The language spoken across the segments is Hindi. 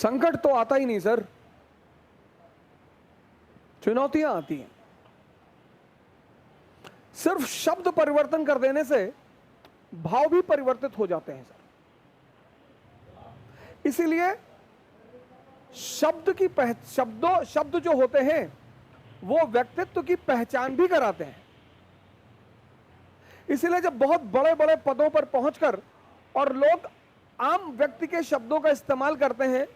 संकट तो आता ही नहीं सर, चुनौतियां आती हैं। सिर्फ शब्द परिवर्तन कर देने से भाव भी परिवर्तित हो जाते हैं सर। इसीलिए शब्द जो होते हैं वो व्यक्तित्व की पहचान भी कराते हैं। इसीलिए जब बहुत बड़े बड़े पदों पर पहुंचकर और लोग आम व्यक्ति के शब्दों का इस्तेमाल करते हैं,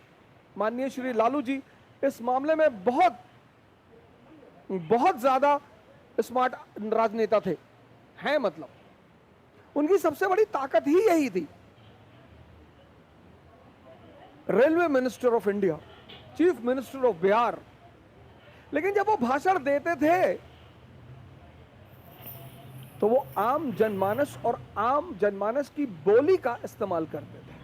माननीय श्री लालू जी इस मामले में बहुत ज्यादा स्मार्ट राजनेता थे, हैं मतलब उनकी सबसे बड़ी ताकत ही यही थी। Railway minister of India, chief minister of Bihar, लेकिन जब वो भाषण देते थे तो वो आम जनमानस और आम जनमानस की बोली का इस्तेमाल करते थे,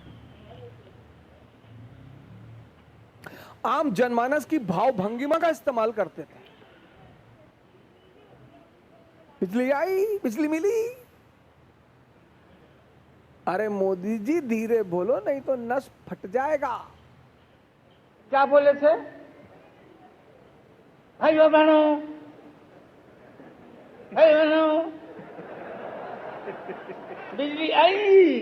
आम जनमानस की भाव भंगिमा का इस्तेमाल करते थे। बिजली आई, बिजली मिली, अरे मोदी जी धीरे बोलो नहीं तो नस फट जाएगा। क्या बोले थे? भाइयों बहनों, बिजली आई,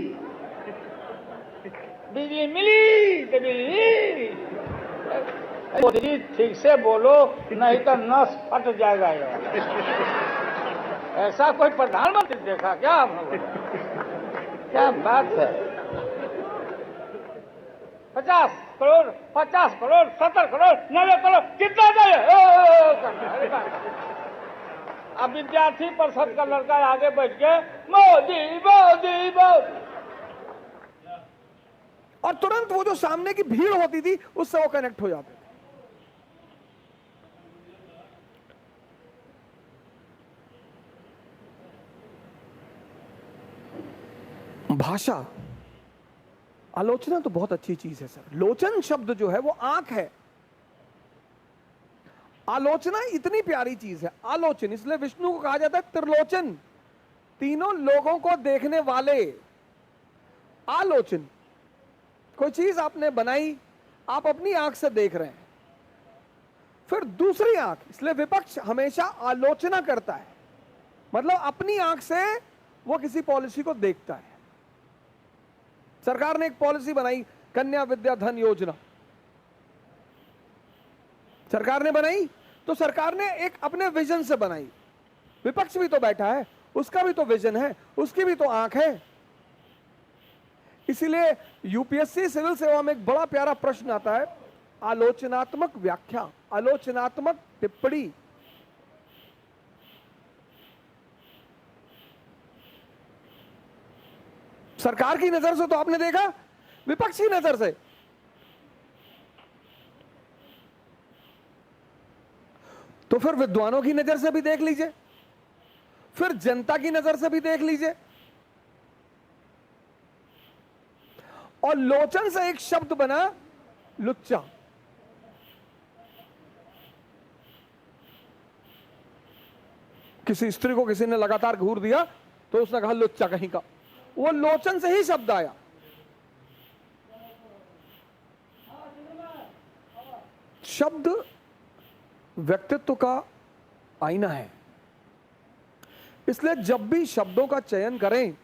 बिजली मिली तो बिजली। मोदी जी ठीक से बोलो नहीं तो नस फट जाएगा यार। ऐसा कोई प्रधानमंत्री देखा क्या आप लोगों ने? क्या बात है। 50 करोड़, 50 करोड़, 70 करोड़, 90 करोड़, कितना चाहिए? अब विद्यार्थी परिषद का लड़का आगे बैठ के मोदी मोदी मोदी, और तुरंत वो जो सामने की भीड़ होती थी उससे वो कनेक्ट हो जाते थे। भाषा, आलोचना तो बहुत अच्छी चीज है सर। लोचन शब्द जो है वो आंख है, आलोचना इतनी प्यारी चीज है। आलोचन, इसलिए विष्णु को कहा जाता है त्रिलोचन, तीनों लोगों को देखने वाले। आलोचन, कोई चीज आपने बनाई, आप अपनी आंख से देख रहे हैं, फिर दूसरी आंख, इसलिए विपक्ष हमेशा आलोचना करता है, मतलब अपनी आंख से वो किसी पॉलिसी को देखता है। सरकार ने एक पॉलिसी बनाई, कन्या विद्या धन योजना, सरकार ने बनाई तो सरकार ने एक अपने विजन से बनाई। विपक्ष भी तो बैठा है, उसका भी तो विजन है, उसकी भी तो आंख है। इसीलिए यूपीएससी सिविल सेवा में एक बड़ा प्यारा प्रश्न आता है, आलोचनात्मक व्याख्या, आलोचनात्मक टिप्पणी। सरकार की नजर से तो आपने देखा, विपक्ष की नजर से तो फिर विद्वानों की नजर से भी देख लीजिए, फिर जनता की नजर से भी देख लीजिए। और लोचन से एक शब्द बना लुच्चा। किसी स्त्री को किसी ने लगातार घूर दिया तो उसने कहा लुच्चा कहीं का, वो लोचन से ही शब्द आया। शब्द व्यक्तित्व का आईना है, इसलिए जब भी शब्दों का चयन करें,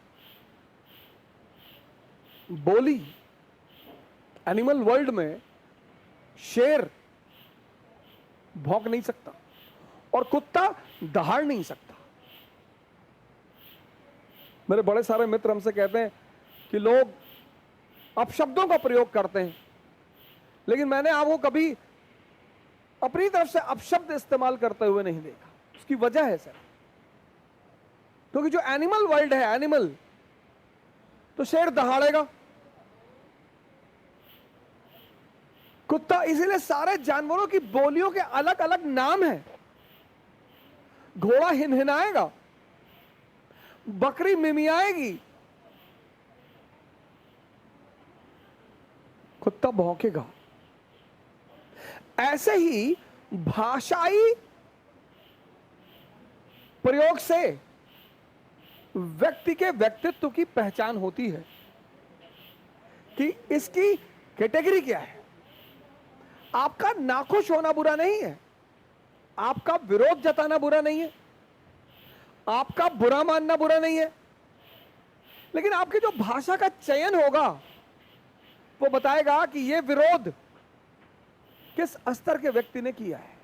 बोली, एनिमल वर्ल्ड में शेर भौंक नहीं सकता और कुत्ता दहाड़ नहीं सकता। मेरे बड़े सारे मित्र हमसे कहते हैं कि लोग अपशब्दों का प्रयोग करते हैं, लेकिन मैंने आपको कभी अपनी तरफ से अपशब्द इस्तेमाल करते हुए नहीं देखा। उसकी वजह है सर, क्योंकि जो एनिमल वर्ल्ड है, एनिमल, तो शेर दहाड़ेगा, कुत्ता, इसीलिए सारे जानवरों की बोलियों के अलग अलग नाम हैं। घोड़ा हिनहिनाएगा, बकरी मिमियाएगी, कुत्ता भौंकेगा। ऐसे ही भाषाई प्रयोग से व्यक्ति के व्यक्तित्व की पहचान होती है कि इसकी कैटेगरी क्या है, आपका नाखुश होना बुरा नहीं है, आपका विरोध जताना बुरा नहीं है, आपका बुरा मानना बुरा नहीं है, लेकिन आपकी जो भाषा का चयन होगा वो बताएगा कि ये विरोध किस स्तर के व्यक्ति ने किया है।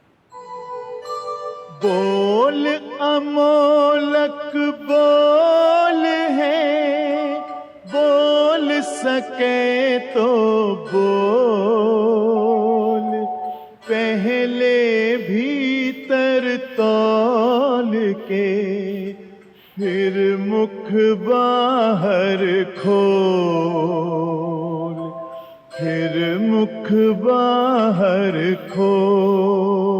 बोल अमोलक बोल है, बोल सके तो बोल, पहले भीतर तौल के फिर मुख बाहर खोल, फिर मुख बाहर खोल।